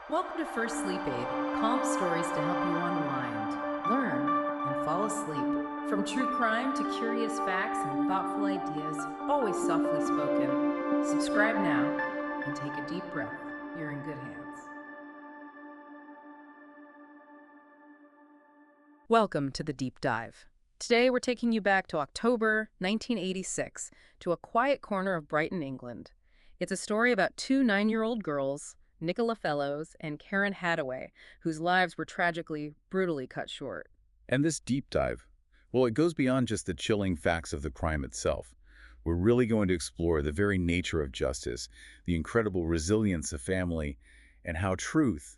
Welcome to First Sleep Aid, calm stories to help you unwind, learn, and fall asleep. From true crime to curious facts and thoughtful ideas, always softly spoken. Subscribe now and take a deep breath. You're in good hands. Welcome to the Deep Dive. Today we're taking you back to October 1986 to a quiet corner of Brighton, England. It's a story about two 9-year-old girls, Nicola Fellows and Karen Hadaway, whose lives were tragically, brutally cut short. And this deep dive, well, it goes beyond just the chilling facts of the crime itself. We're really going to explore the very nature of justice, the incredible resilience of family, and how truth,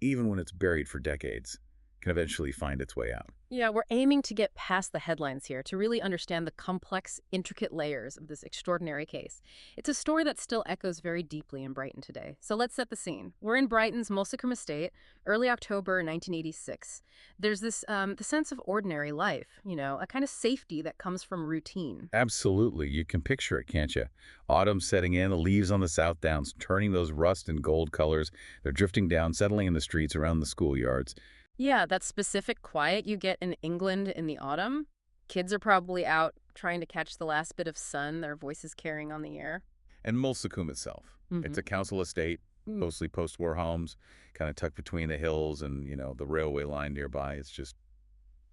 even when it's buried for decades, can eventually find its way out. Yeah, we're aiming to get past the headlines here to really understand the complex, intricate layers of this extraordinary case. It's a story that still echoes very deeply in Brighton today. So let's set the scene. We're in Brighton's Mulsicum estate, early October 1986. There's the sense of ordinary life, a kind of safety that comes from routine. Absolutely. You can picture it, can't you? Autumn setting in, the leaves on the South Downs turning those rust and gold colors. They're drifting down, settling in the streets around the schoolyards. Yeah, that specific quiet you get in England in the autumn. Kids are probably out trying to catch the last bit of sun their voices carrying on the air. And Mulsicum itself. It's a council estate, mostly post-war homes, kind of tucked between the hills and, the railway line nearby. It's just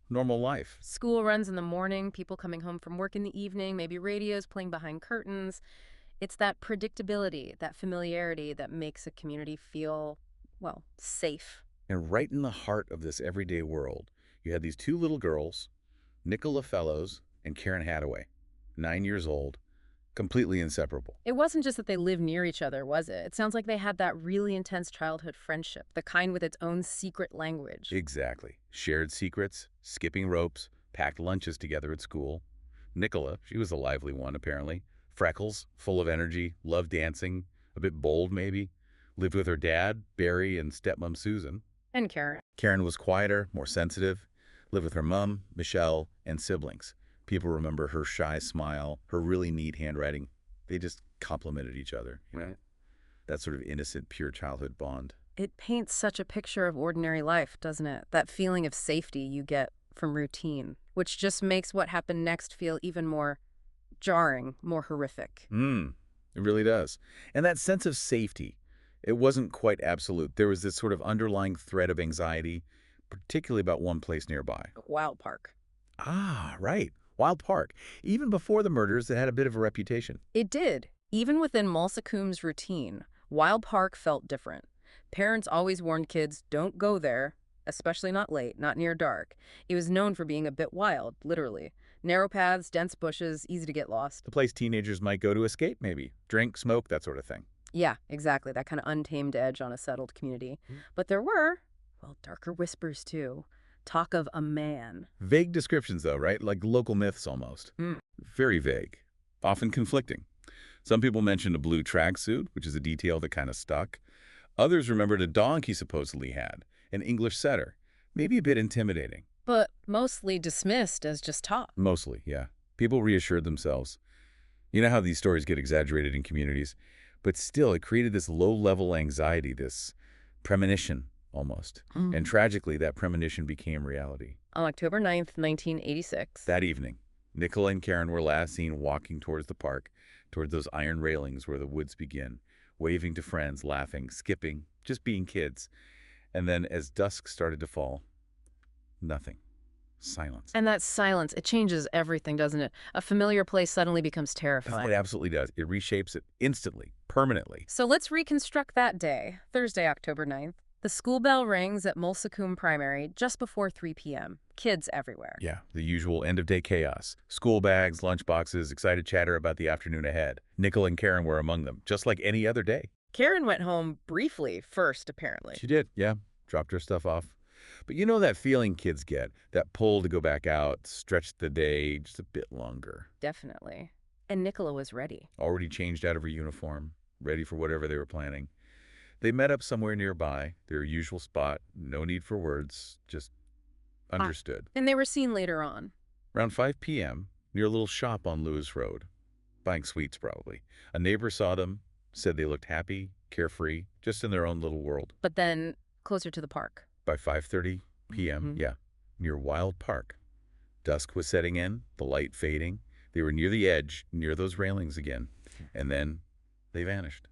normal life. School runs in the morning, people coming home from work in the evening, maybe radios playing behind curtains. It's that predictability, that familiarity that makes a community feel, well, safe. And right in the heart of this everyday world, you had these two little girls, Nicola Fellows and Karen Hadaway, 9 years old, completely inseparable. It wasn't just that they lived near each other, was it? It sounds like they had that really intense childhood friendship, the kind with its own secret language. Exactly. Shared secrets, skipping ropes, packed lunches together at school. Nicola, she was a lively one, apparently. Freckles, full of energy, loved dancing, a bit bold maybe. Lived with her dad, Barry, and stepmom Susan. And Karen. Karen was quieter, more sensitive, lived with her mom, Michelle, and siblings. People remember her shy smile, her really neat handwriting. They just complimented each other, Right. That sort of innocent, pure childhood bond. It paints such a picture of ordinary life, doesn't it? That feeling of safety you get from routine, which just makes what happened next feel even more jarring, more horrific. It really does. And that sense of safety, it wasn't quite absolute. There was this sort of underlying thread of anxiety, particularly about one place nearby. Wild Park. Ah, right. Wild Park. Even before the murders, it had a bit of a reputation. It did. Even within Mulsicum's routine, Wild Park felt different. Parents always warned kids, don't go there, especially not late, not near dark. It was known for being a bit wild, literally. Narrow paths, dense bushes, easy to get lost. The place teenagers might go to escape, maybe. Drink, smoke, that sort of thing. Yeah, exactly. That kind of untamed edge on a settled community. But there were, well, darker whispers too. Talk of a man. Vague descriptions, though, right? Like local myths almost. Very vague, often conflicting. Some people mentioned a blue tracksuit, which is a detail that kind of stuck. Others remembered a dog he supposedly had, an English setter, maybe a bit intimidating. But mostly dismissed as just talk. Mostly, yeah. People reassured themselves. You know how these stories get exaggerated in communities? But still, it created this low-level anxiety, this premonition, almost. And tragically, that premonition became reality. On October 9th, 1986. That evening, Nicola and Karen were last seen walking towards the park, toward those iron railings where the woods begin, waving to friends, laughing, skipping, just being kids. And then as dusk started to fall, nothing. Silence. And that silence, it changes everything, doesn't it? A familiar place suddenly becomes That's terrifying. what it absolutely does. It reshapes it instantly, permanently. So let's reconstruct that day, Thursday, October 9th. The school bell rings at Mulsicum Primary just before 3 p.m. Kids everywhere. Yeah, the usual end-of-day chaos. School bags, lunch boxes, excited chatter about the afternoon ahead. Nicola and Karen were among them, just like any other day. Karen went home briefly first, apparently. She did, yeah. Dropped her stuff off. But you know that feeling kids get, that pull to go back out, stretch the day just a bit longer. Definitely. And Nicola was ready. Already changed out of her uniform, ready for whatever they were planning. They met up somewhere nearby, their usual spot, no need for words, just understood. And they were seen later on. Around 5 p.m., near a little shop on Lewis Road, buying sweets probably. A neighbor saw them, said they looked happy, carefree, just in their own little world. But then, closer to the park. By 5:30 p.m., yeah, near Wild Park. Dusk was setting in, the light fading. They were near the edge, near those railings again. And then they vanished.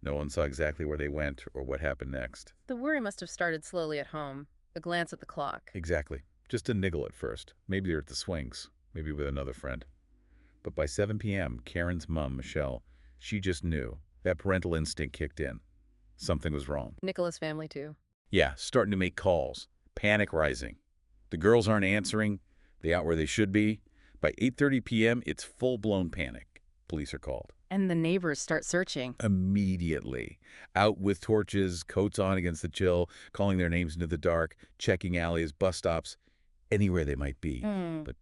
No one saw exactly where they went or what happened next. The worry must have started slowly at home. A glance at the clock. Exactly. Just a niggle at first. Maybe they're at the swings. Maybe with another friend. But by 7 p.m., Karen's mom, Michelle, she just knew. That parental instinct kicked in. Something was wrong. Nicholas' family, too. Yeah, starting to make calls. Panic rising. The girls aren't answering. They out where they should be. By 8:30 p.m., it's full-blown panic. Police are called. And the neighbors start searching. Immediately. Out with torches, coats on against the chill, calling their names into the dark, checking alleys, bus stops, anywhere they might be. But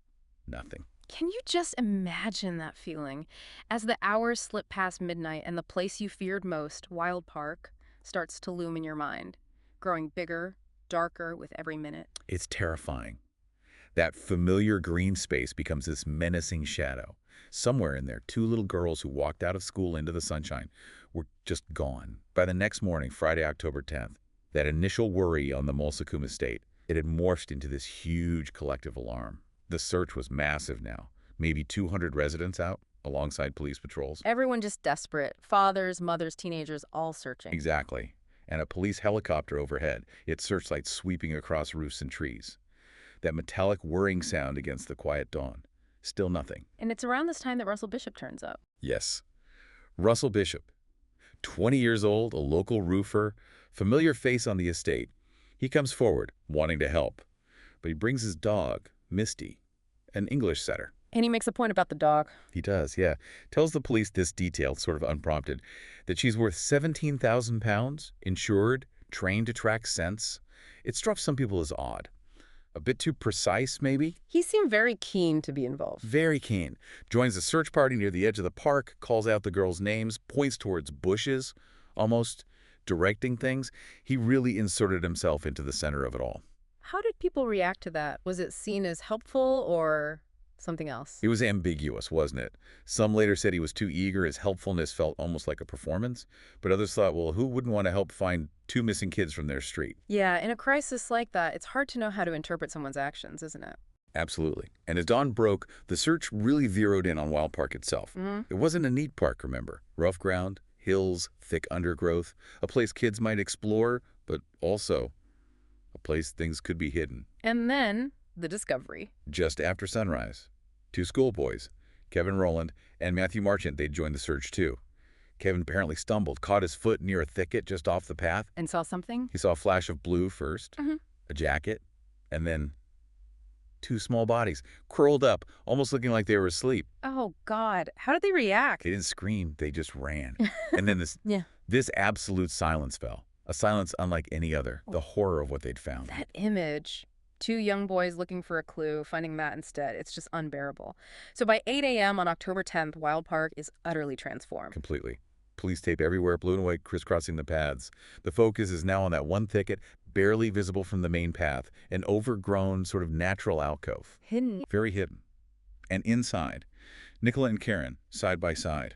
nothing. Can you just imagine that feeling? As the hours slip past midnight and the place you feared most, Wild Park, starts to loom in your mind, growing bigger, darker with every minute. It's terrifying. That familiar green space becomes this menacing shadow. Somewhere in there, two little girls who walked out of school into the sunshine were just gone. By the next morning, Friday, October 10th, that initial worry on the Mulsacum estate, it had morphed into this huge collective alarm. The search was massive now. Maybe 200 residents out, alongside police patrols. Everyone just desperate. Fathers, mothers, teenagers, all searching. Exactly. And a police helicopter overhead, its searchlights sweeping across roofs and trees. That metallic whirring sound against the quiet dawn. Still nothing. And it's around this time that Russell Bishop turns up. Yes. Russell Bishop. 20 years old, a local roofer, familiar face on the estate. He comes forward, wanting to help. But he brings his dog, Misty, an English setter. And he makes a point about the dog. He does, yeah. Tells the police this detail, sort of unprompted, that she's worth £17,000, insured, trained to track scents. It struck some people as odd. A bit too precise, maybe? He seemed very keen to be involved. Very keen. Joins the search party near the edge of the park, calls out the girls' names, points towards bushes, almost directing things. He really inserted himself into the center of it all. How did people react to that? Was it seen as helpful or something else? It was ambiguous, wasn't it? Some later said he was too eager. His helpfulness felt almost like a performance. But others thought, well, who wouldn't want to help find two missing kids from their street? Yeah, in a crisis like that, it's hard to know how to interpret someone's actions, isn't it? Absolutely. And as dawn broke, the search really zeroed in on Wild Park itself. It wasn't a neat park, remember? Rough ground, hills, thick undergrowth, a place kids might explore, but also a place things could be hidden. And then the discovery. Just after sunrise, two schoolboys, Kevin Rowland and Matthew Marchant, they'd joined the search too. Kevin apparently stumbled, caught his foot near a thicket just off the path. And saw something? He saw a flash of blue first, a jacket, and then two small bodies, curled up, almost looking like they were asleep. Oh, God. How did they react? They didn't scream, they just ran. And then Yeah. this absolute silence fell, a silence unlike any other, the horror of what they'd found. That image. Two young boys looking for a clue, finding Matt instead. It's just unbearable. So by 8 a.m. on October 10th, Wild Park is utterly transformed. Completely. Police tape everywhere, blue and white, crisscrossing the paths. The focus is now on that one thicket, barely visible from the main path, an overgrown, sort of natural alcove. Hidden. Very hidden. And inside, Nicola and Karen, side by side.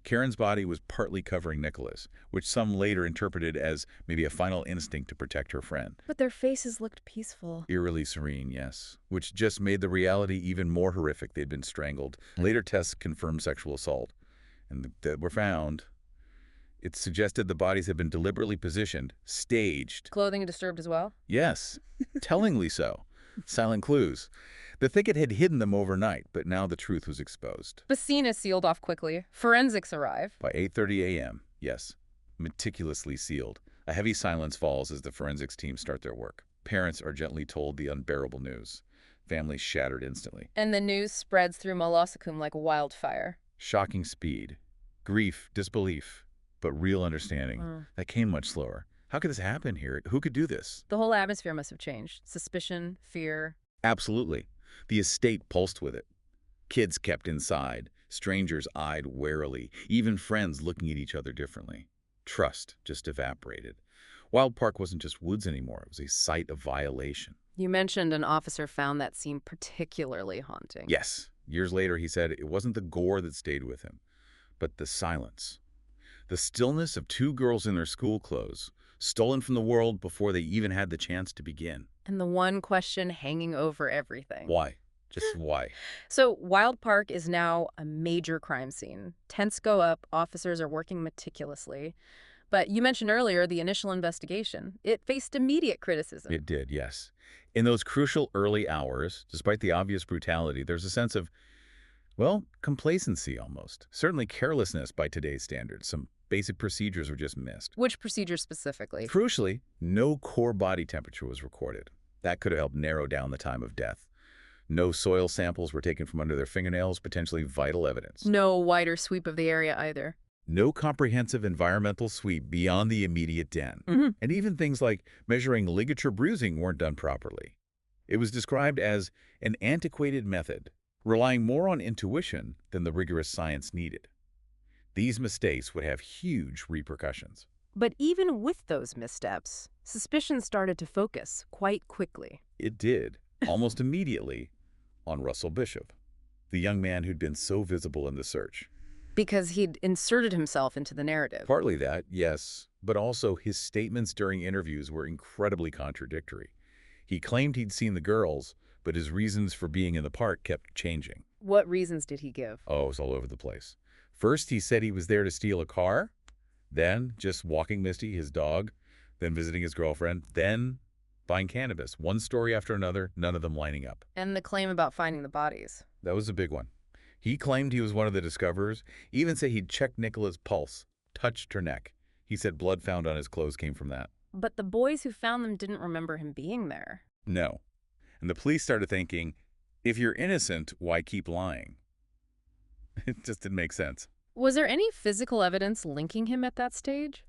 Karen's body was partly covering Nicola's, which some later interpreted as maybe a final instinct to protect her friend. But their faces looked peaceful. Eerily serene, yes, which just made the reality even more horrific. They'd been strangled. Later tests confirmed sexual assault, and that were found. It suggested the bodies had been deliberately positioned, staged. Clothing disturbed as well? Yes, tellingly so. Silent clues. The thicket had hidden them overnight, but now the truth was exposed. The scene is sealed off quickly. Forensics arrive. By 8:30 a.m., yes, meticulously sealed. A heavy silence falls as the forensics team start their work. Parents are gently told the unbearable news. Families shattered instantly. And the news spreads through Molosacum like wildfire. Shocking speed. Grief, disbelief, but real understanding. That came much slower. How could this happen here? Who could do this? The whole atmosphere must have changed. Suspicion, fear. Absolutely. The estate pulsed with it. Kids kept inside, strangers eyed warily, even friends looking at each other differently. Trust just evaporated. Wild Park wasn't just woods anymore. It was a site of violation. You mentioned an officer found that scene particularly haunting. Yes. Years later, he said it wasn't the gore that stayed with him, but the silence. The stillness of two girls in their school clothes, stolen from the world before they even had the chance to begin. And the one question hanging over everything. Why? Just why? So Wild Park is now a major crime scene. Tents go up, officers are working meticulously. But you mentioned earlier the initial investigation. It faced immediate criticism. It did, yes. In those crucial early hours, despite the obvious brutality, there's a sense of, well, complacency almost. Certainly carelessness by today's standards. Some basic procedures were just missed. Which procedure specifically? Crucially, no core body temperature was recorded. That could have helped narrow down the time of death. No soil samples were taken from under their fingernails, potentially vital evidence. No wider sweep of the area either. No comprehensive environmental sweep beyond the immediate den. And even things like measuring ligature bruising weren't done properly. It was described as an antiquated method, relying more on intuition than the rigorous science needed. These mistakes would have huge repercussions. But even with those missteps, suspicion started to focus quite quickly. It did, almost immediately, on Russell Bishop, the young man who'd been so visible in the search. Because he'd inserted himself into the narrative. Partly that, yes, but also his statements during interviews were incredibly contradictory. He claimed he'd seen the girls, but his reasons for being in the park kept changing. What reasons did he give? Oh, it was all over the place. First, he said he was there to steal a car, then just walking Misty, his dog, then visiting his girlfriend, then buying cannabis. One story after another, none of them lining up. And the claim about finding the bodies. That was a big one. He claimed he was one of the discoverers, even said he'd checked Nicola's pulse, touched her neck. He said blood found on his clothes came from that. But the boys who found them didn't remember him being there. No. And the police started thinking, if you're innocent, why keep lying? It just didn't make sense. Was there any physical evidence linking him at that stage?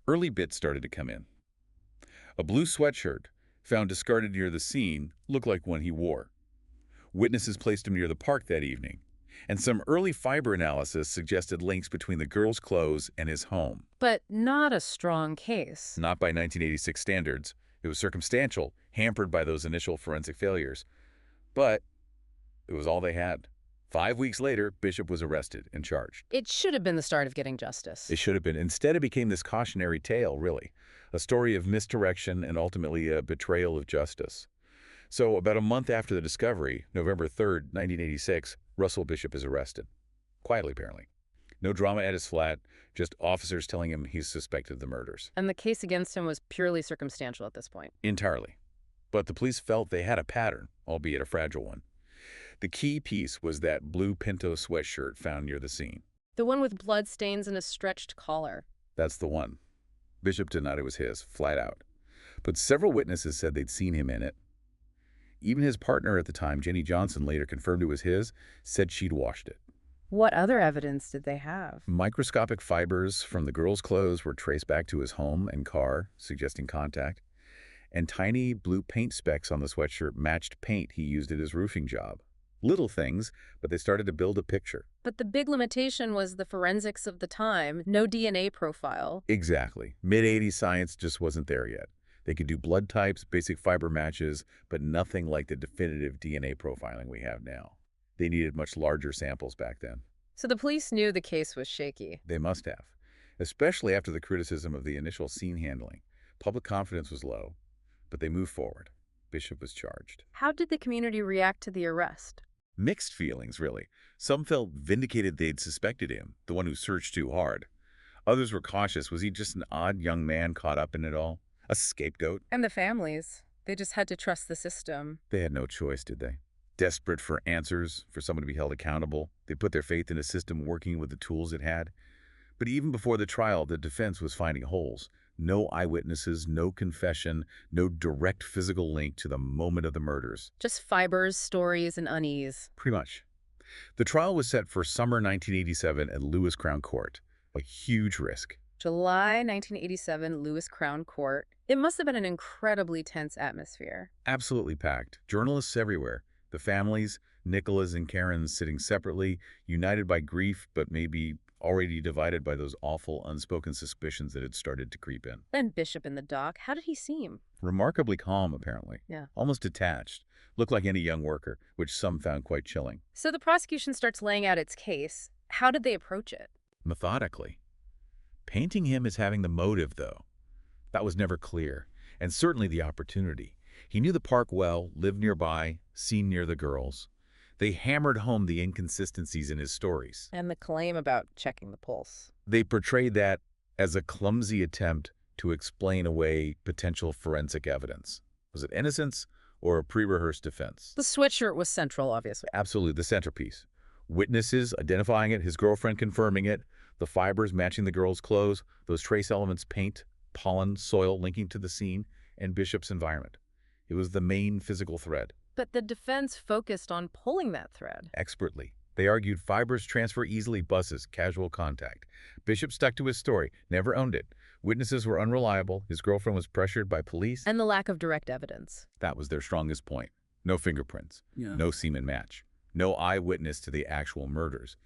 Early bits started to come in. A blue sweatshirt, found discarded near the scene, looked like one he wore. Witnesses placed him near the park that evening. And some early fiber analysis suggested links between the girl's clothes and his home. But not a strong case. Not by 1986 standards. It was circumstantial, hampered by those initial forensic failures. But it was all they had. 5 weeks later, Bishop was arrested and charged. It should have been the start of getting justice. It should have been. Instead, it became this cautionary tale, really. A story of misdirection and ultimately a betrayal of justice. So about a month after the discovery, November 3rd, 1986, Russell Bishop is arrested. Quietly, apparently. No drama at his flat, just officers telling him he's suspected of the murders. And the case against him was purely circumstantial at this point. Entirely. But the police felt they had a pattern, albeit a fragile one. The key piece was that blue Pinto sweatshirt found near the scene. The one with blood stains and a stretched collar. That's the one. Bishop denied it was his, flat out. But several witnesses said they'd seen him in it. Even his partner at the time, Jenny Johnson, later confirmed it was his, said she'd washed it. What other evidence did they have? Microscopic fibers from the girl's clothes were traced back to his home and car, suggesting contact. And tiny blue paint specks on the sweatshirt matched paint he used at his roofing job. Little things, but they started to build a picture. But the big limitation was the forensics of the time, no DNA profile. Exactly. Mid-'80s science just wasn't there yet. They could do blood types, basic fiber matches, but nothing like the definitive DNA profiling we have now. They needed much larger samples back then. So the police knew the case was shaky. They must have, especially after the criticism of the initial scene handling. Public confidence was low, but they moved forward. Bishop was charged. How did the community react to the arrest? Mixed feelings, really. Some felt vindicated they'd suspected him, the one who searched too hard. Others were cautious. Was he just an odd young man caught up in it all? A scapegoat? And the families. They just had to trust the system. They had no choice, did they? Desperate for answers, for someone to be held accountable, they put their faith in a system working with the tools it had. But even before the trial, the defense was finding holes. No eyewitnesses, no confession, no direct physical link to the moment of the murders. Just fibers, stories, and unease. Pretty much. The trial was set for summer 1987 at Lewis Crown Court. A huge risk. July 1987, Lewis Crown Court. It must have been an incredibly tense atmosphere. Absolutely packed. Journalists everywhere. The families, Nicola's and Karen's sitting separately, united by grief, but maybe already divided by those awful unspoken suspicions that had started to creep in. Then Bishop in the dock. How did he seem? Remarkably calm, apparently. Yeah. Almost detached. Looked like any young worker, which some found quite chilling. So the prosecution starts laying out its case. How did they approach it? Methodically. Painting him as having the motive, though, that was never clear, and certainly the opportunity. He knew the park well, lived nearby, seen near the girls. They hammered home the inconsistencies in his stories. And the claim about checking the pulse. They portrayed that as a clumsy attempt to explain away potential forensic evidence. Was it innocence or a pre-rehearsed defense? The sweatshirt was central, obviously. Absolutely, the centerpiece. Witnesses identifying it, his girlfriend confirming it, the fibers matching the girl's clothes, those trace elements, paint, pollen, soil linking to the scene, and Bishop's environment. It was the main physical thread. But the defense focused on pulling that thread. Expertly. They argued fibers transfer easily, buses, casual contact. Bishop stuck to his story, never owned it. Witnesses were unreliable, his girlfriend was pressured by police. And the lack of direct evidence. That was their strongest point. No fingerprints, no semen match, no eyewitness to the actual murders.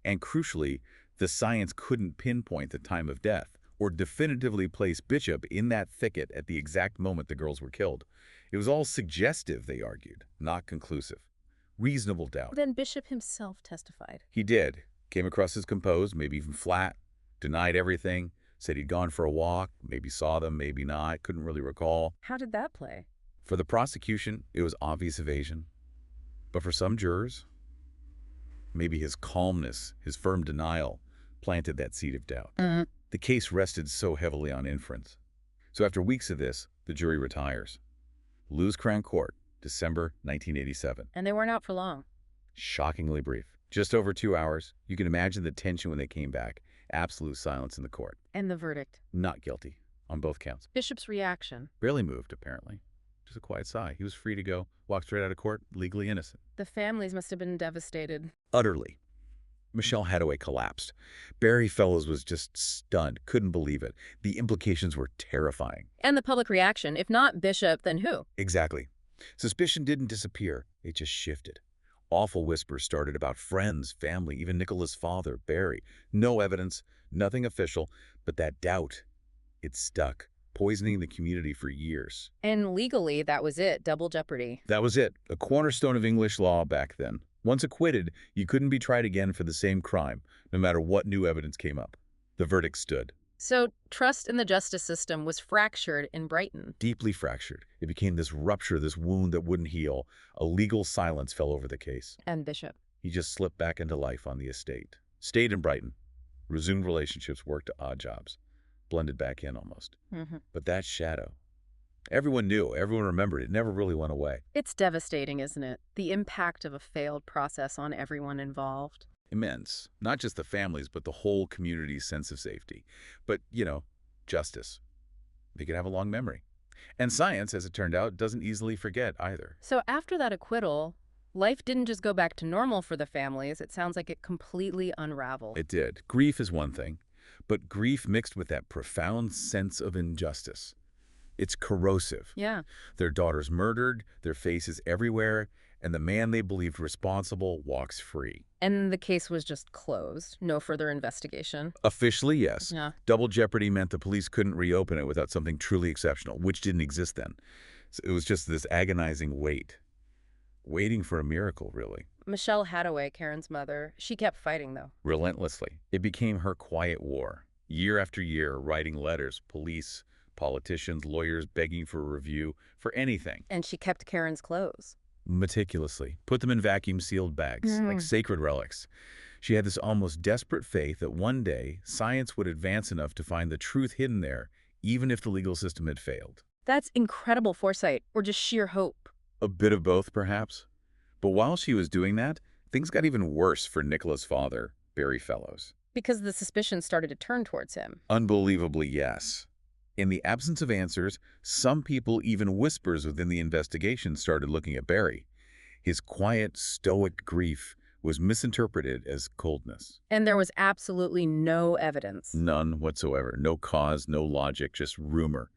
And crucially, the science couldn't pinpoint the time of death or definitively place Bishop in that thicket at the exact moment the girls were killed. It was all suggestive, they argued, not conclusive. Reasonable doubt. Then Bishop himself testified. He did. Came across as composed, maybe even flat, denied everything, said he'd gone for a walk, maybe saw them, maybe not, couldn't really recall. How did that play? For the prosecution, it was obvious evasion. But for some jurors, maybe his calmness, his firm denial, planted that seed of doubt. The case rested so heavily on inference. So after weeks of this, the jury retires. Lewes Crown Court, December 1987. And they weren't out for long. Shockingly brief. Just over 2 hours. You can imagine the tension when they came back. Absolute silence in the court. And the verdict? Not guilty, on both counts. Bishop's reaction? Barely moved, apparently. Just a quiet sigh. He was free to go, walk straight out of court, legally innocent. The families must have been devastated. Utterly. Michelle Hadaway collapsed. Barry Fellows was just stunned, couldn't believe it. The implications were terrifying. And the public reaction, if not Bishop, then who? Exactly. Suspicion didn't disappear, it just shifted. Awful whispers started about friends, family, even Nicola's father, Barry. No evidence, nothing official, but that doubt, it stuck, poisoning the community for years. And legally, that was it, double jeopardy. That was it, a cornerstone of English law back then. Once acquitted, you couldn't be tried again for the same crime, no matter what new evidence came up. The verdict stood. So trust in the justice system was fractured in Brighton. Deeply fractured. It became this rupture, this wound that wouldn't heal. A legal silence fell over the case. And Bishop? He just slipped back into life on the estate. Stayed in Brighton. Resumed relationships, worked odd jobs. Blended back in almost. But that shadow, everyone knew, everyone remembered, it never really went away. It's devastating, isn't it? The impact of a failed process on everyone involved. Immense. Not just the families, but the whole community's sense of safety. But, justice. They could have a long memory. And science, as it turned out, doesn't easily forget either. So after that acquittal, life didn't just go back to normal for the families. It sounds like it completely unraveled. It did. Grief is one thing, but grief mixed with that profound sense of injustice. It's corrosive. Yeah. Their daughter's murdered, their faces everywhere, and the man they believed responsible walks free. And the case was just closed. No further investigation. Officially, yes. Yeah. Double jeopardy meant the police couldn't reopen it without something truly exceptional, which didn't exist then. So it was just this agonizing wait. Waiting for a miracle, really. Michelle Hadaway, Karen's mother, she kept fighting, though. Relentlessly. It became her quiet war. Year after year, writing letters, police, politicians, lawyers begging for a review, for anything. And she kept Karen's clothes. Meticulously. Put them in vacuum-sealed bags, like sacred relics. She had this almost desperate faith that one day, science would advance enough to find the truth hidden there, even if the legal system had failed. That's incredible foresight, or just sheer hope. A bit of both, perhaps. But while she was doing that, things got even worse for Nicola's father, Barry Fellows. Because the suspicion started to turn towards him. Unbelievably, yes. In the absence of answers, some people, even whispers within the investigation, started looking at Barry. His quiet, stoic grief was misinterpreted as coldness. And there was absolutely no evidence. None whatsoever. No cause, no logic, just rumor.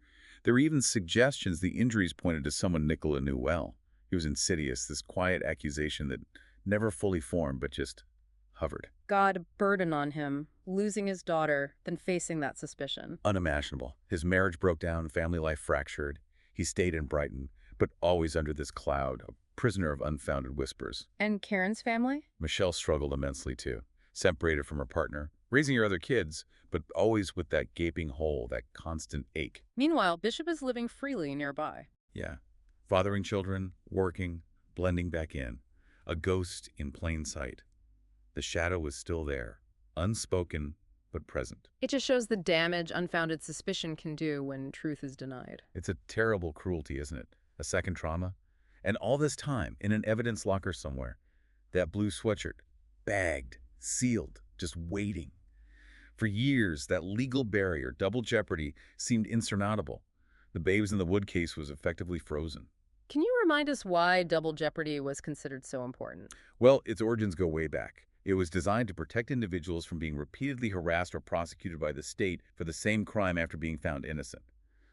There were even suggestions the injuries pointed to someone Nicola knew well. It was insidious, this quiet accusation that never fully formed, but just hovered. God, a burden on him, losing his daughter, then facing that suspicion. Unimaginable. His marriage broke down, family life fractured. He stayed in Brighton, but always under this cloud, a prisoner of unfounded whispers. And Karen's family? Michelle struggled immensely too. Separated from her partner, raising your other kids, but always with that gaping hole, that constant ache. Meanwhile, Bishop is living freely nearby. Yeah. Fathering children, working, blending back in. A ghost in plain sight. The shadow was still there, unspoken but present. It just shows the damage unfounded suspicion can do when truth is denied. It's a terrible cruelty, isn't it? A second trauma. And all this time, in an evidence locker somewhere, that blue sweatshirt, bagged, sealed, just waiting. For years, that legal barrier, double jeopardy, seemed insurmountable. The Babes in the Wood case was effectively frozen. Can you remind us why double jeopardy was considered so important? Well, its origins go way back. It was designed to protect individuals from being repeatedly harassed or prosecuted by the state for the same crime after being found innocent.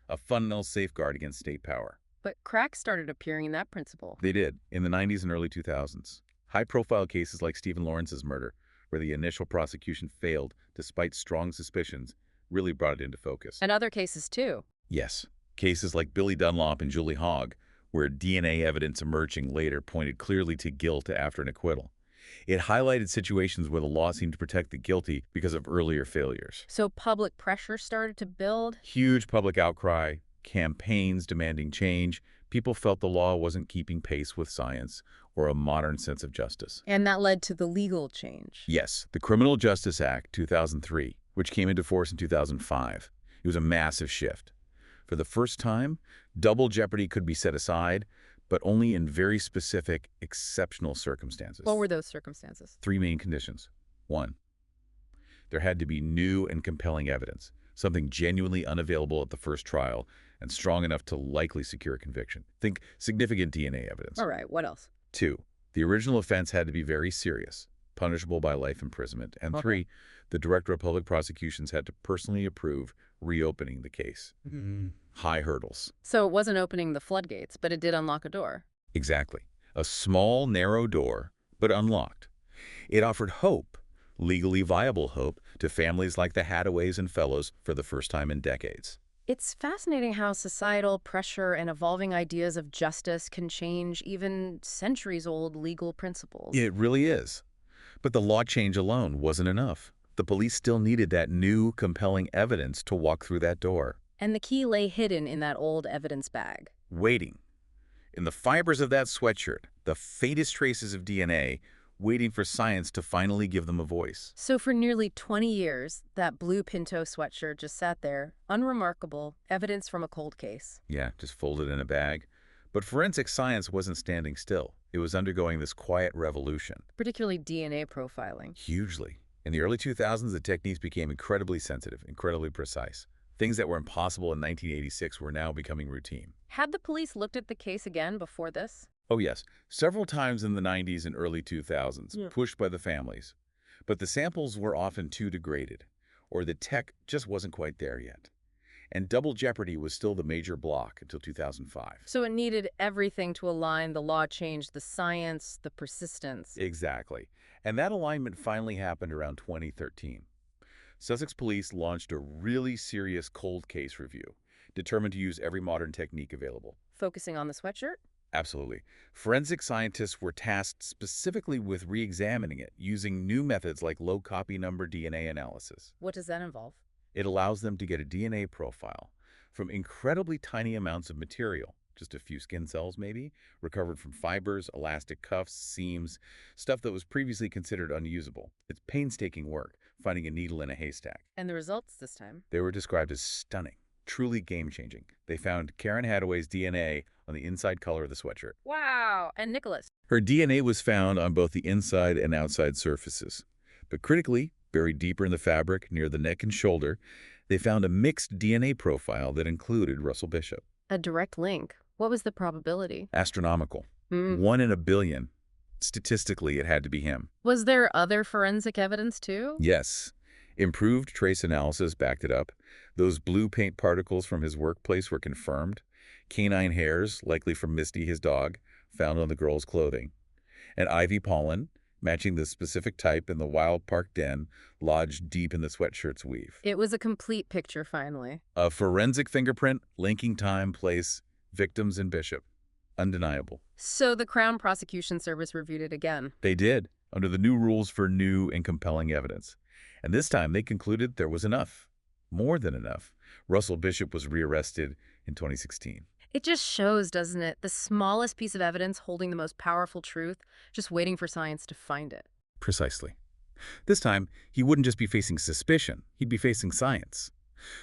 A fundamental safeguard against state power. But cracks started appearing in that principle. They did, in the 90s and early 2000s. High-profile cases like Stephen Lawrence's murder, where the initial prosecution failed despite strong suspicions, really brought it into focus. And other cases, too. Yes, cases like Billy Dunlop and Julie Hogg, where DNA evidence emerging later pointed clearly to guilt after an acquittal. It highlighted situations where the law seemed to protect the guilty because of earlier failures. So public pressure started to build? Huge public outcry, campaigns demanding change. People felt the law wasn't keeping pace with science or a modern sense of justice. And that led to the legal change. Yes, the Criminal Justice Act, 2003, which came into force in 2005. It was a massive shift. For the first time, double jeopardy could be set aside, but only in very specific, exceptional circumstances. What were those circumstances? Three main conditions. One, there had to be new and compelling evidence, something genuinely unavailable at the first trial and strong enough to likely secure a conviction. Think significant DNA evidence. All right, what else? Two, the original offense had to be very serious, punishable by life imprisonment. And three, the Director of Public Prosecutions had to personally approve reopening the case. High hurdles. So it wasn't opening the floodgates, but it did unlock a door. Exactly. A small, narrow door, but unlocked. It offered hope, legally viable hope, to families like the Hataways and Fellows for the first time in decades. It's fascinating how societal pressure and evolving ideas of justice can change even centuries-old legal principles. It really is. But the law change alone wasn't enough. The police still needed that new, compelling evidence to walk through that door. And the key lay hidden in that old evidence bag. Waiting. In the fibers of that sweatshirt, the faintest traces of DNA, waiting for science to finally give them a voice. So for nearly 20 years, that blue Pinto sweatshirt just sat there, unremarkable, evidence from a cold case. Yeah, just folded in a bag. But forensic science wasn't standing still. It was undergoing this quiet revolution. Particularly DNA profiling. Hugely. In the early 2000s, the techniques became incredibly sensitive, incredibly precise. Things that were impossible in 1986 were now becoming routine. Had the police looked at the case again before this? Oh yes, several times in the 90s and early 2000s, pushed by the families. But the samples were often too degraded, or the tech just wasn't quite there yet. And double jeopardy was still the major block until 2005. So it needed everything to align. The law changed, the science, the persistence. Exactly. And that alignment finally happened around 2013. Sussex police launched a really serious cold case review, determined to use every modern technique available. Focusing on the sweatshirt? Absolutely. Forensic scientists were tasked specifically with re-examining it, using new methods like low copy number DNA analysis. What does that involve? It allows them to get a DNA profile from incredibly tiny amounts of material, just a few skin cells maybe, recovered from fibers, elastic cuffs, seams, stuff that was previously considered unusable. It's painstaking work, finding a needle in a haystack. And the results this time? They were described as stunning, truly game-changing. They found Karen Hadaway's DNA on the inside collar of the sweatshirt. Wow! And Nicholas? Her DNA was found on both the inside and outside surfaces. But critically, buried deeper in the fabric near the neck and shoulder, they found a mixed DNA profile that included Russell Bishop. A direct link. What was the probability? Astronomical. 1 in a billion. Statistically, it had to be him. Was there other forensic evidence, too? Yes. Improved trace analysis backed it up. Those blue paint particles from his workplace were confirmed. Canine hairs, likely from Misty, his dog, found on the girl's clothing. And ivy pollen, matching the specific type in the wild park den, lodged deep in the sweatshirt's weave. It was a complete picture, finally. A forensic fingerprint, linking time, place, victims, and Bishop. Undeniable. So the Crown Prosecution Service reviewed it again. They did, under the new rules for new and compelling evidence. And this time they concluded there was enough. More than enough. Russell Bishop was rearrested in 2016. It just shows, doesn't it? The smallest piece of evidence holding the most powerful truth, just waiting for science to find it. Precisely. This time, he wouldn't just be facing suspicion, he'd be facing science.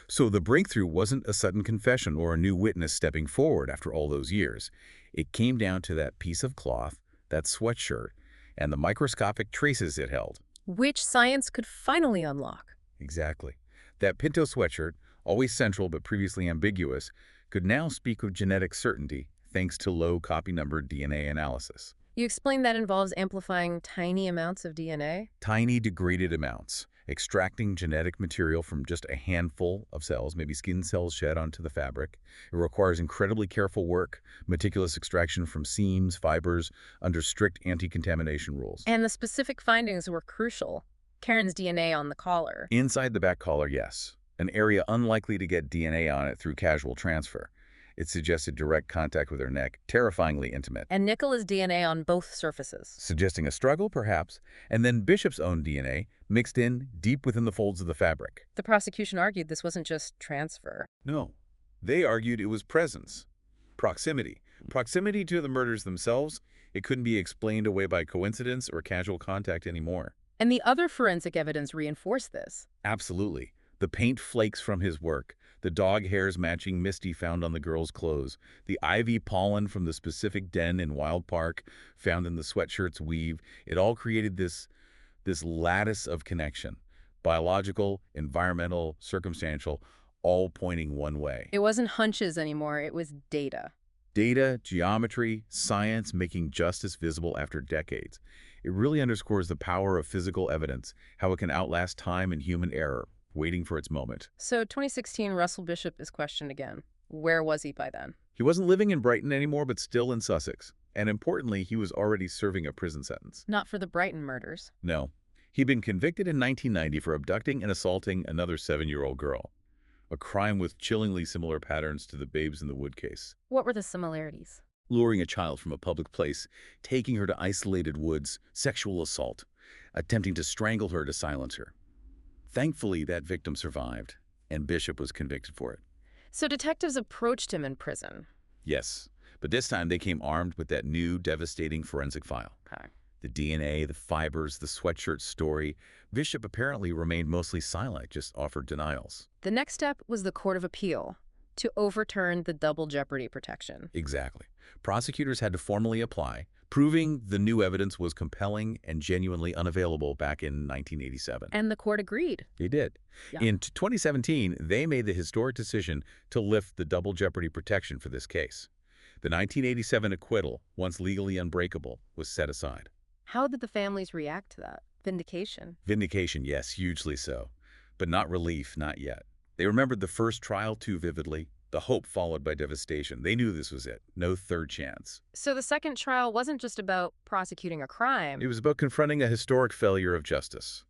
So the breakthrough wasn't a sudden confession or a new witness stepping forward after all those years. It came down to that piece of cloth, that sweatshirt, and the microscopic traces it held. Which science could finally unlock. Exactly. That Pinto sweatshirt, always central but previously ambiguous, could now speak with genetic certainty thanks to low copy number DNA analysis. You explained that involves amplifying tiny amounts of DNA? Tiny degraded amounts, extracting genetic material from just a handful of cells, maybe skin cells shed onto the fabric. It requires incredibly careful work, meticulous extraction from seams, fibers, under strict anti-contamination rules. And the specific findings were crucial. Karen's DNA on the collar. Inside the back collar, yes. An area unlikely to get DNA on it through casual transfer. It suggested direct contact with her neck, terrifyingly intimate. And Nicola's DNA on both surfaces. Suggesting a struggle, perhaps, and then Bishop's own DNA mixed in deep within the folds of the fabric. The prosecution argued this wasn't just transfer. No. They argued it was presence. Proximity. Proximity to the murders themselves. It couldn't be explained away by coincidence or casual contact anymore. And the other forensic evidence reinforced this. Absolutely. The paint flakes from his work, the dog hairs matching Misty found on the girl's clothes, the ivy pollen from the specific den in Wild Park found in the sweatshirt's weave, it all created this lattice of connection. Biological, environmental, circumstantial, all pointing one way. It wasn't hunches anymore, it was data. Data, geometry, science making justice visible after decades. It really underscores the power of physical evidence, how it can outlast time and human error, waiting for its moment. So 2016, Russell Bishop is questioned again. Where was he by then? He wasn't living in Brighton anymore, but still in Sussex. And importantly, he was already serving a prison sentence. Not for the Brighton murders. No. He'd been convicted in 1990 for abducting and assaulting another 7-year-old girl. A crime with chillingly similar patterns to the Babes in the Wood case. What were the similarities? Luring a child from a public place, taking her to isolated woods, sexual assault, attempting to strangle her to silence her. Thankfully, that victim survived, and Bishop was convicted for it. So detectives approached him in prison. Yes, but this time they came armed with that new, devastating forensic file. Okay. The DNA, the fibers, the sweatshirt story. Bishop apparently remained mostly silent, just offered denials. The next step was the Court of Appeal to overturn the double jeopardy protection. Exactly. Prosecutors had to formally apply, proving the new evidence was compelling and genuinely unavailable back in 1987. And the court agreed. They did. Yeah. In 2017, they made the historic decision to lift the double jeopardy protection for this case. The 1987 acquittal, once legally unbreakable, was set aside. How did the families react to that? Vindication. Vindication, yes, hugely so. But not relief, not yet. They remembered the first trial too vividly, the hope followed by devastation. They knew this was it. No third chance. So the second trial wasn't just about prosecuting a crime. It was about confronting a historic failure of justice,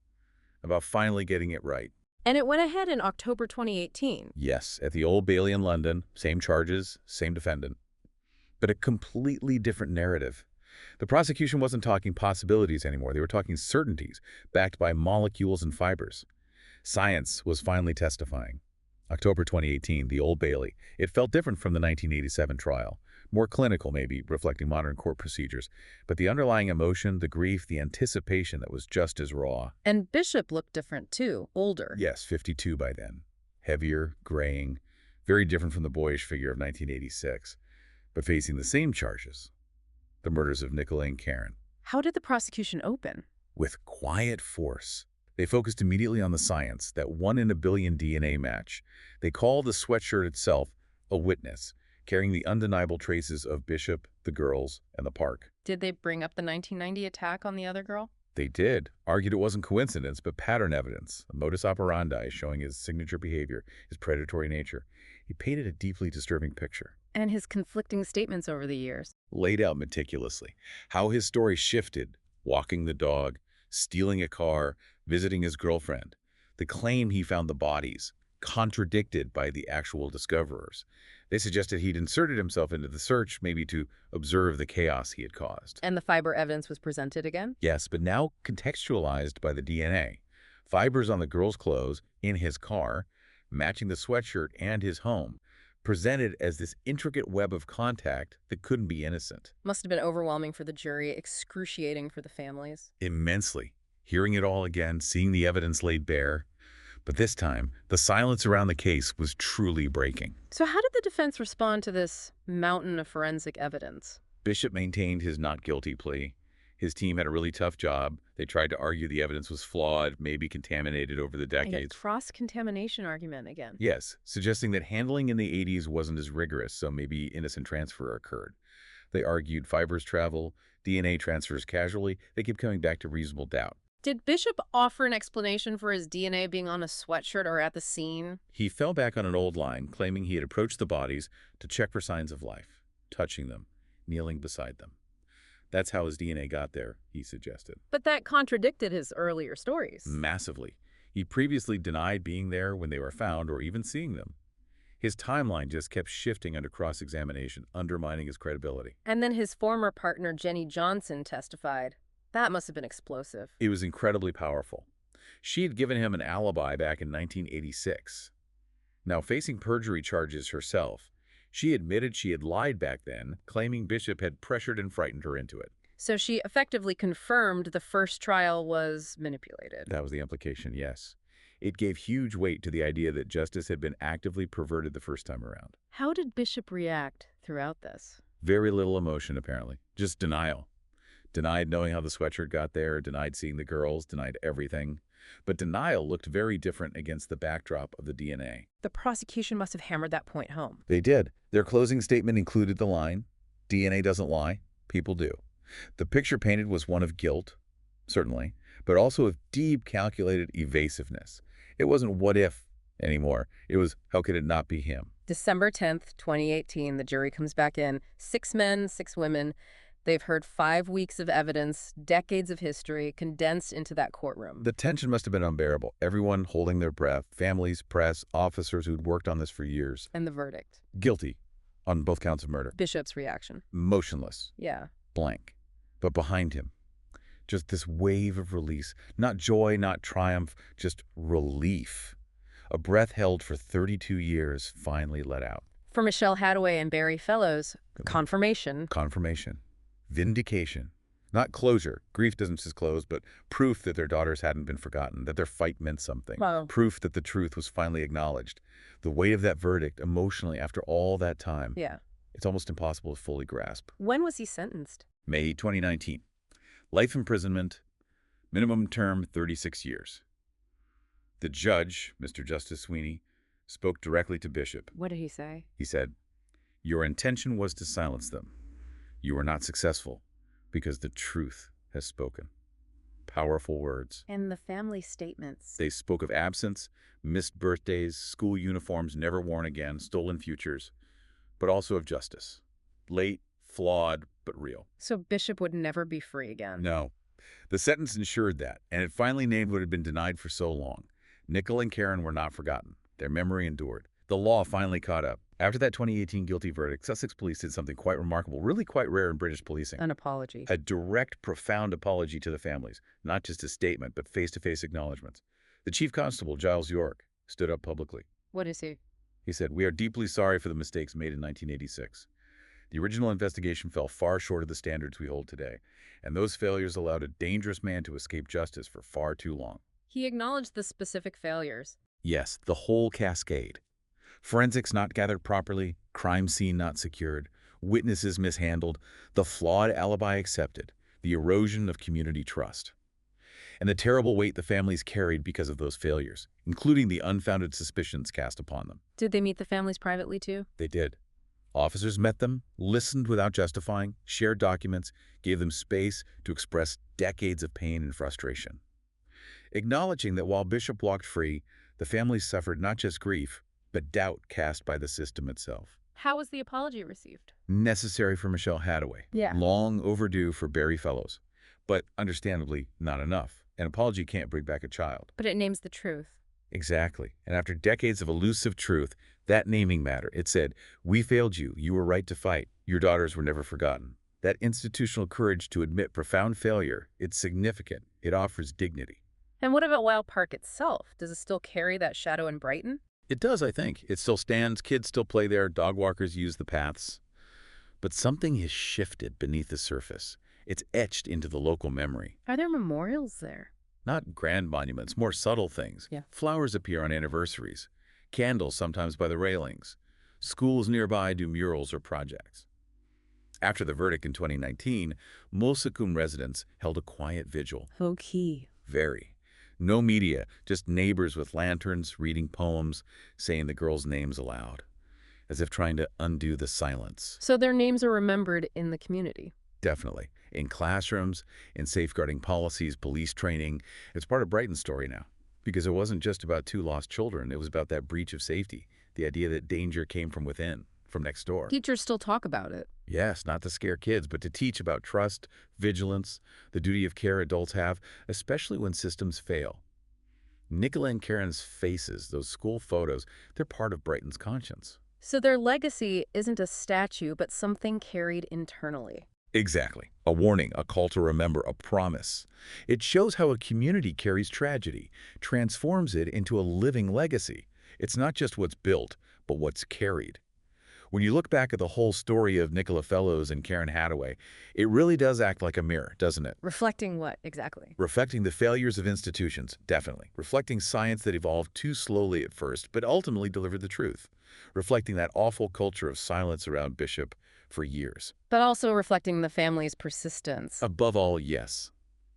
about finally getting it right. And it went ahead in October 2018. Yes, at the Old Bailey in London, same charges, same defendant. But a completely different narrative. The prosecution wasn't talking possibilities anymore. They were talking certainties, backed by molecules and fibers. Science was finally testifying. October 2018, the Old Bailey. It felt different from the 1987 trial. More clinical, maybe, reflecting modern court procedures. But the underlying emotion, the grief, the anticipation that was just as raw. And Bishop looked different, too. Older. Yes, 52 by then. Heavier, graying. Very different from the boyish figure of 1986. But facing the same charges. The murders of Nicola and Karen. How did the prosecution open? With quiet force. They focused immediately on the science, that 1 in a billion DNA match. They called the sweatshirt itself a witness, carrying the undeniable traces of Bishop, the girls, and the park. Did they bring up the 1990 attack on the other girl? They did. Argued it wasn't coincidence, but pattern evidence, a modus operandi showing his signature behavior, his predatory nature. He painted a deeply disturbing picture. And his conflicting statements over the years. Laid out meticulously. How his story shifted, walking the dog, stealing a car, visiting his girlfriend. The claim he found the bodies, contradicted by the actual discoverers. They suggested he'd inserted himself into the search, maybe to observe the chaos he had caused. And the fiber evidence was presented again? Yes, but now contextualized by the DNA. Fibers on the girl's clothes, in his car, matching the sweatshirt and his home, presented as this intricate web of contact that couldn't be innocent. Must have been overwhelming for the jury, excruciating for the families. Immensely. Hearing it all again, seeing the evidence laid bare. But this time, the silence around the case was truly breaking. So how did the defense respond to this mountain of forensic evidence? Bishop maintained his not guilty plea. His team had a really tough job. They tried to argue the evidence was flawed, maybe contaminated over the A decades. cross-contamination argument again. Yes, suggesting that handling in the 80s wasn't as rigorous, so maybe innocent transfer occurred. They argued fibers travel, DNA transfers casually. They kept coming back to reasonable doubt. Did Bishop offer an explanation for his DNA being on a sweatshirt or at the scene? He fell back on an old line, claiming he had approached the bodies to check for signs of life, touching them, kneeling beside them. That's how his DNA got there, he suggested. But that contradicted his earlier stories. Massively. He previously denied being there when they were found or even seeing them. His timeline just kept shifting under cross-examination, undermining his credibility. And then his former partner, Jenny Johnson, testified. That must have been explosive. It was incredibly powerful. She had given him an alibi back in 1986. Now, facing perjury charges herself, she admitted she had lied back then, claiming Bishop had pressured and frightened her into it. So she effectively confirmed the first trial was manipulated. That was the implication, yes. It gave huge weight to the idea that justice had been actively perverted the first time around. How did Bishop react throughout this? Very little emotion, apparently. Just denial. Denied knowing how the sweatshirt got there, denied seeing the girls, denied everything. But denial looked very different against the backdrop of the DNA. The prosecution must have hammered that point home. They did. Their closing statement included the line, "DNA doesn't lie, people do." The picture painted was one of guilt, certainly, but also of deep, calculated evasiveness. It wasn't what if anymore. It was how could it not be him? December 10th, 2018, the jury comes back in. 6 men, 6 women. They've heard 5 weeks of evidence, decades of history, condensed into that courtroom. The tension must have been unbearable. Everyone holding their breath, families, press, officers who'd worked on this for years. And the verdict. Guilty on both counts of murder. Bishop's reaction. Motionless. Yeah. Blank. But behind him, just this wave of release. Not joy, not triumph, just relief. A breath held for 32 years finally let out. For Michelle Hadaway and Barry Fellows, confirmation. Confirmation. Vindication. Not closure. Grief doesn't just close, but proof that their daughters hadn't been forgotten, that their fight meant something. Wow. Proof that the truth was finally acknowledged. The weight of that verdict, emotionally, after all that time, Yeah. it's almost impossible to fully grasp. When was he sentenced? May 2019. Life imprisonment, minimum term 36 years. The judge, Mr. Justice Sweeney, spoke directly to Bishop. What did he say? He said, "Your intention was to silence them. You were not successful because the truth has spoken." Powerful words. And the family statements. They spoke of absence, missed birthdays, school uniforms never worn again, stolen futures, but also of justice. Late, flawed, but real. So Bishop would never be free again. No. The sentence ensured that, and it finally named what had been denied for so long. Nickel and Karen were not forgotten. Their memory endured. The law finally caught up. After that 2018 guilty verdict, Sussex police did something quite remarkable, really quite rare in British policing. An apology. A direct, profound apology to the families. Not just a statement, but face-to-face acknowledgments. The Chief Constable, Giles York, stood up publicly. What is he? He said, "We are deeply sorry for the mistakes made in 1986. The original investigation fell far short of the standards we hold today, and those failures allowed a dangerous man to escape justice for far too long." He acknowledged the specific failures. Yes, the whole cascade. Forensics not gathered properly, crime scene not secured, witnesses mishandled, the flawed alibi accepted, the erosion of community trust, and the terrible weight the families carried because of those failures, including the unfounded suspicions cast upon them. Did they meet the families privately too? They did. Officers met them, listened without justifying, shared documents, gave them space to express decades of pain and frustration. Acknowledging that while Bishop walked free, the families suffered not just grief, but doubt cast by the system itself. How was the apology received? Necessary for Michelle Hadaway. Yeah. Long overdue for Barry Fellows. But understandably, not enough. An apology can't bring back a child. But it names the truth. Exactly. And after decades of elusive truth, that naming matter, it said, "We failed you. You were right to fight. Your daughters were never forgotten." That institutional courage to admit profound failure, it's significant. It offers dignity. And what about Wild Park itself? Does it still carry that shadow in Brighton? It does, I think. It still stands, kids still play there, dog walkers use the paths. But something has shifted beneath the surface. It's etched into the local memory. Are there memorials there? Not grand monuments, more subtle things. Yeah. Flowers appear on anniversaries. Candles sometimes by the railings. Schools nearby do murals or projects. After the verdict in 2019, Mosakum residents held a quiet vigil. Low key. Very. No media, just neighbors with lanterns, reading poems, saying the girls' names aloud, as if trying to undo the silence. So their names are remembered in the community. Definitely. In classrooms, in safeguarding policies, police training. It's part of Brighton's story now. Because it wasn't just about two lost children. It was about that breach of safety. The idea that danger came from within, from next door. Teachers still talk about it. Yes, not to scare kids, but to teach about trust, vigilance, the duty of care adults have, especially when systems fail. Nicola and Karen's faces, those school photos, they're part of Brighton's conscience. So their legacy isn't a statue, but something carried internally. Exactly. A warning, a call to remember, a promise. It shows how a community carries tragedy, transforms it into a living legacy. It's not just what's built, but what's carried. When you look back at the whole story of Nicola Fellows and Karen Hathaway, it really does act like a mirror, doesn't it? Reflecting what, exactly? Reflecting the failures of institutions, definitely. Reflecting science that evolved too slowly at first, but ultimately delivered the truth. Reflecting that awful culture of silence around Bishop for years. But also reflecting the family's persistence. Above all, yes.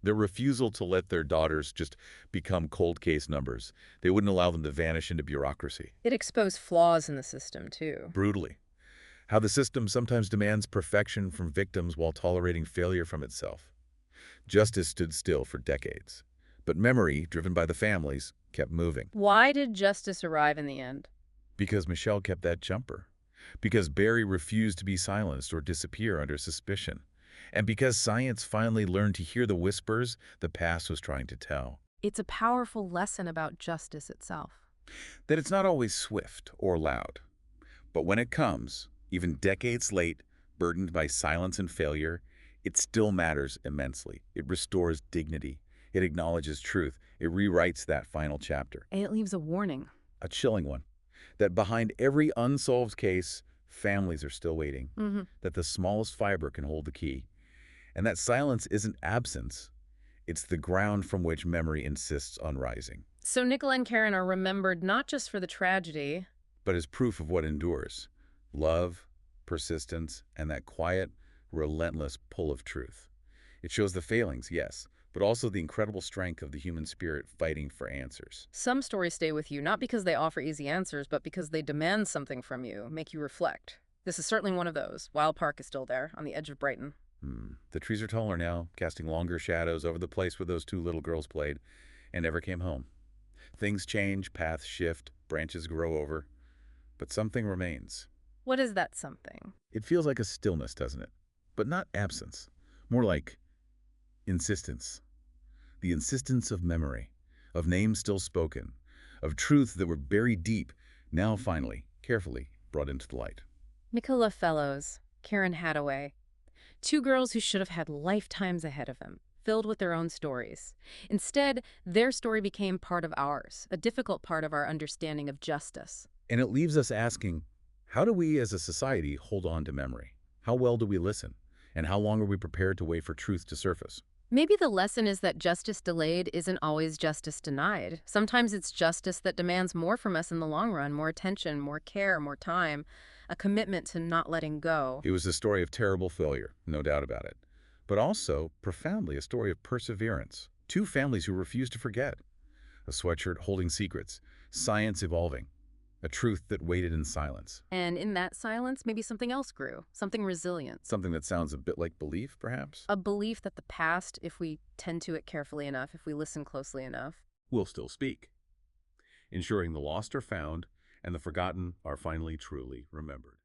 Their refusal to let their daughters just become cold case numbers. They wouldn't allow them to vanish into bureaucracy. It exposed flaws in the system, too. Brutally. How the system sometimes demands perfection from victims while tolerating failure from itself. Justice stood still for decades. But memory, driven by the families, kept moving. Why did justice arrive in the end? Because Michelle kept that jumper. Because Barry refused to be silenced or disappear under suspicion. And because science finally learned to hear the whispers the past was trying to tell. It's a powerful lesson about justice itself. That it's not always swift or loud. But when it comes, even decades late, burdened by silence and failure, it still matters immensely. It restores dignity. It acknowledges truth. It rewrites that final chapter. And it leaves a warning. A chilling one. That behind every unsolved case, families are still waiting. That the smallest fiber can hold the key. And that silence isn't absence. It's the ground from which memory insists on rising. So Nicola and Karen are remembered not just for the tragedy, but as proof of what endures. Love, persistence, and that quiet, relentless pull of truth. It shows the failings, yes, but also the incredible strength of the human spirit fighting for answers. Some stories stay with you, not because they offer easy answers, but because they demand something from you, make you reflect. This is certainly one of those. Wild Park is still there, on the edge of Brighton. The trees are taller now, casting longer shadows over the place where those two little girls played, and never came home. Things change, paths shift, branches grow over, but something remains. What is that something? It feels like a stillness, doesn't it? But not absence. More like insistence. The insistence of memory, of names still spoken, of truths that were buried deep, now finally, carefully brought into the light. Nicola Fellows, Karen Hathaway. Two girls who should have had lifetimes ahead of them, filled with their own stories. Instead, their story became part of ours, a difficult part of our understanding of justice. And it leaves us asking, how do we as a society hold on to memory? How well do we listen? And how long are we prepared to wait for truth to surface? Maybe the lesson is that justice delayed isn't always justice denied. Sometimes it's justice that demands more from us in the long run, more attention, more care, more time, a commitment to not letting go. It was a story of terrible failure, no doubt about it, but also, profoundly, a story of perseverance. Two families who refused to forget. A sweatshirt holding secrets, science evolving, a truth that waited in silence. And in that silence, maybe something else grew, something resilient. Something that sounds a bit like belief, perhaps? A belief that the past, if we tend to it carefully enough, if we listen closely enough, will still speak, ensuring the lost are found and the forgotten are finally truly remembered.